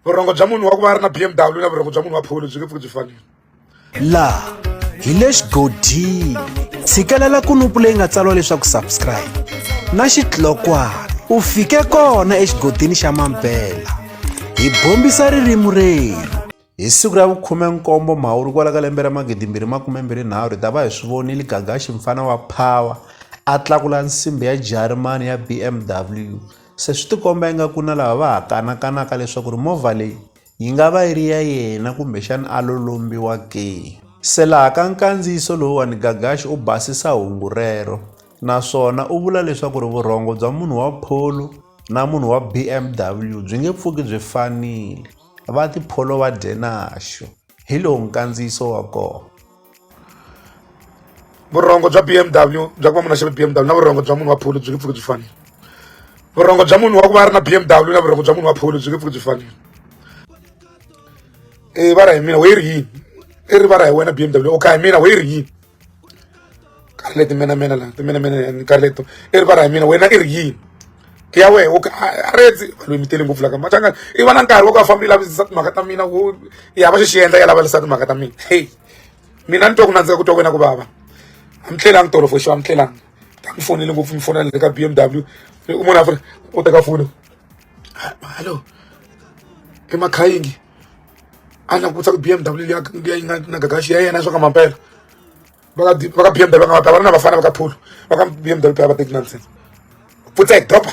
Vurhongo bya munhu wa ku va ri na BMW na vurhongo bya munhu wa POLO byi nge pfuki byi fanile. La hi le xigodini tshikelela kunupu leyi nga tsariwa leswaku subscribe na xitlokwana u fike kona exigodini xa mampela hi bombisa ririmi reru. Hi siku ra vu-17 Mhawuri kwala ka lembe ra 2023 hi ta va hi swi vonile Gagash mfana wa Power a tlakula nsimbi ya Jarimani ya BMW. Se swi tikomba ingaku na lava va ha kanakanaka leswaku ri movha leyi yi nga va yi ri ya yena kumbexana a lombiwa ke. Se laha ka nkandziyiso lowuwani Gagash u basisa hungu rero naswona u vula leswaku ri vurhongo bya munhu wa POLO na munhu wa BMW byi nge pfuki byi fanile. Vati POLO va dyenaxo hi lowu nkandziyiso wa kona. Vurhongo bya BMW bya ku va munhu a xave BMW na vurhongo bya munhu wa POLO byi nge pfuki byi fanile. Vurhongo bya munhu wa ku va ri na BMW na vurhongo bya munhu wa POLO byi nge pfuki byi fanile. Va ra hi mina we ri yini i ri va ra hi wena BMW o ka hi mina we ri yini karhi leti mena la timena karhi leto i ri va ra hi mina wena i ri yini ya wehe a redzi vanhu mi tele ngopfu la ka machanga i va na nkarhi wa ku a famba i lavisisa timhaka ta mina ku ya va xi endla ya lavalisa timhaka ta mina. Hey mina ni twa ku nandzika ku twa wena ku vava a mi tlelangi tolo for sure a mi tlelangi ta mi fonile ngopfu mi fonela le ka BMW munhu a fona u teka foni hallo i makhayingi a na ku tsa ku BMW leyi na Gagash ya yena swa ka mampela va ka BMW va nga va na vafana va ka POLO va ka BMW va take nonsense putsa dropa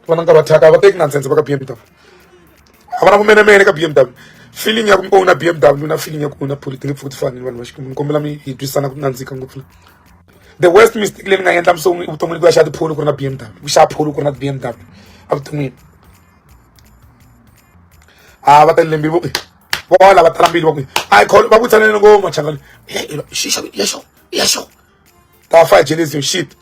vana nga va thaka va take nonsense va ka BMW a va na vumenemene ka BMW feeling ya ku own BMW na feeling ya ku own POLO tinge pfuki ti fanile vanhu va xikwembu ni kombela mi hi twisisana ku nandzika ngopfu the worst mistake leyi ni nga endla vuton'wini ku ya xa ti-POLO ku ri na BMW ku xa POLO ku ri na BMW a vuton'wini a va ta lembi vola va tala mbili va ku ai va vutsanene ngoma machangani ya xo ta fa jealous shit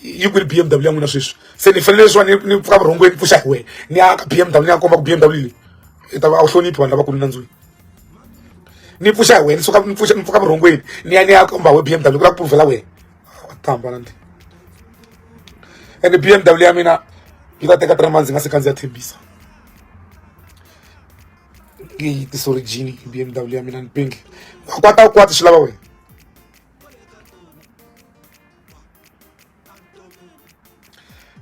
yi ku BMW ya n'wina sweswi se ni fanele leswiwa ni pfuka vurhongweni pfuxa hi wena ni ya ka BMW ni ya komba ku BMW leyi i ta va a wu hloniphi vanhu lavakulu nandzwini ni pfuxa hi wena ni pfuka vurhongweni ni ya komba we BMW ku la ku puruvhela wena wa tamba ndi ende BMW ya mina yi ta teka 3 months nga se kandziya thembisa ngi tisorigini BMW ya mina ni pingi wa kwata swi lava wena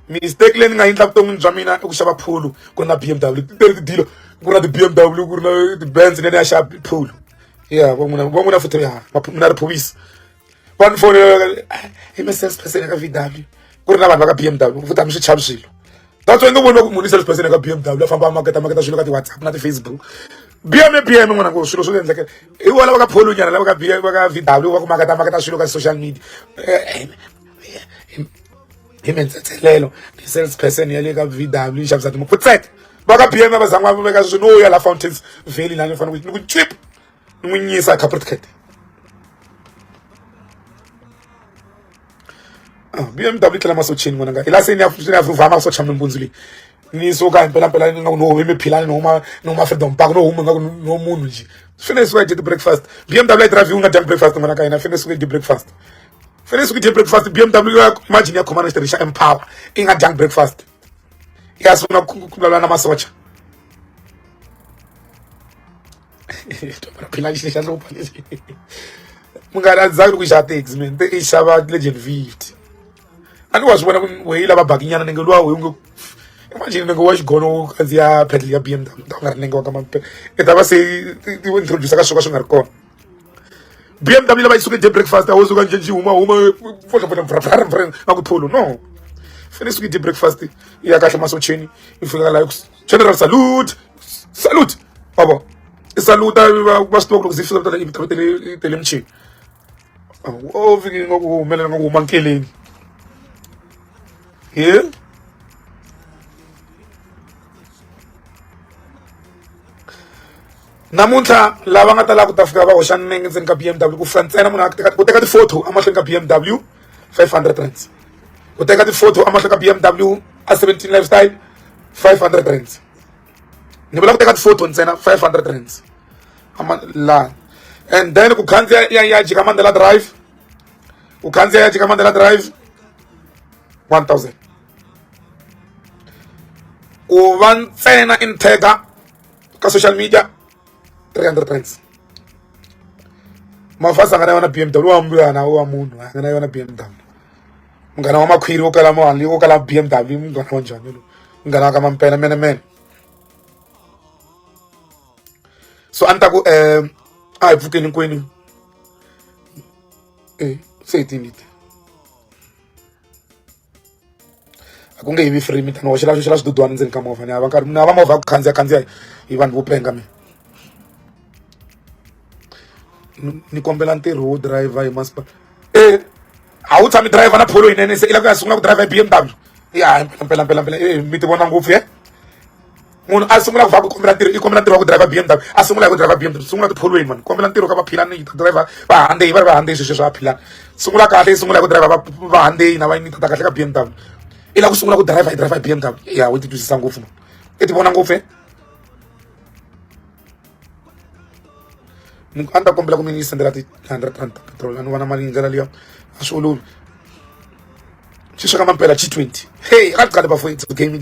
mistake leyi ni nga endla vuton'wini bya mina i ku xava POLO ku ri na BMW titele tidilo ku ri na ti-BMW ku ri na ti-Benz nene ya xava POLO ya van'wina futhi ya mina ri phuvisi va ni fonela i me salesperson eka VW ku ri na vanhu va ka BMW futhi a mi swi chavi swilo that's why nge voni va ku munhu i salesperson eka BMW a famba a maketa swilo ka ti-WhatsApp na ti-Facebook BM n'wana ku swilo swo endleka i vona va ka POLO nyana lava ka VW va ku maketa swilo ka social media hi mentsetselelo ni salesperson ya le ka VW yi xavisa timovha putseka va ka BM va zanga va veka swilo no ya la Fountains Valley la ni fanele ku chip ni n'wi nyisa corporate cat BMW tlela masocheni n'wana nga ila se ni ya vama masocha mimbunzu leyi ni suka impela ni nga no humi miphilani no ma freedom park no huma nga no munhu nje finish wa did breakfast BMW I drive unga dang breakfast n'wana ka ina finish wa did breakfast finish with breakfast BMW ya imagine ya command station empower inga dang breakfast ya sona kulala na masocha phila xisha lo pale mungana zangu ku xa taxi man te xava Legend 50 ani wa swivona ku we lava bakinyana nenge luwa we imagine nenge wa xigono kandziya pedal ya BMW ta nga ri nenge wa ka mampela i ta va se ti introduce ka swo nga ri kona BMW lava yi suke de breakfast a wo suka nje huma fohle na ku POLO no finish suke de breakfast ya kahle masocheni ifika la general salute baba isaluta va stock loko zifika ta tele mchini o viki ngoku humelela ngoku mankeleni here namuntlha lava nga ta lava ku ta fika va hoxa nenge ndzeni ka BMW ku fika ntsena munhu ku teka ti-photo amahlweni ka BMW 500 rands ku teka ti-photo amahlweni ka BMW a 17 lifestyle 500 rands ni vula ku teka ti-photo ntsena 500 rands la and then ku khandziya ya jika Mandela Drive ku khandziya ya jika Mandela Drive 1000 ku va ntsena in tagger ka social media 300 rands. Mafasa a nga na yona BMW wa mbuyana wa munhu a nga na yona BMW. Munghana wa makhwiri wo kala mali wo kala BMW munghana wa njhani lo. Munghana ka mampela mene. So a ni ta ku a hi pfukeni kwini se hi tinite a ku nge yivi free mi ta ni hoxela swidudwana ndzeni ka movha ni hava nkarhi ni hava movha ya ku khandziya hi vanhu vo penga mina. Ni kombela ntirho wo driver hi masipala a wu tshami driver na polo yinene se i lava ku ya sungula ku driver hi BMW ya mpela mi ti vona ngopfu munhu a sungula ku va ku kombela ntirho i kombela ntirho wa ku driver BMW a sungula hi ku driver BMW sungula tipholweni mani kombela ntirho ka vaphilani ta driver vahandeyi va ri vahandeyi sweswi swa vaphilani sungula kahle i sungula hi ku driver vahandeyi na va ni ta kahle ka BMW i lava ku sungula ku driver hi BMW ya u ti twisisa ngopfu mani i ti vona ngopfu a ni ta kombela ku mi ni sendela ti-100 rand petrol a ni vona mali hi ndlela liya a swi olovi xi sweka mampela G20 hey a qale bafowethu game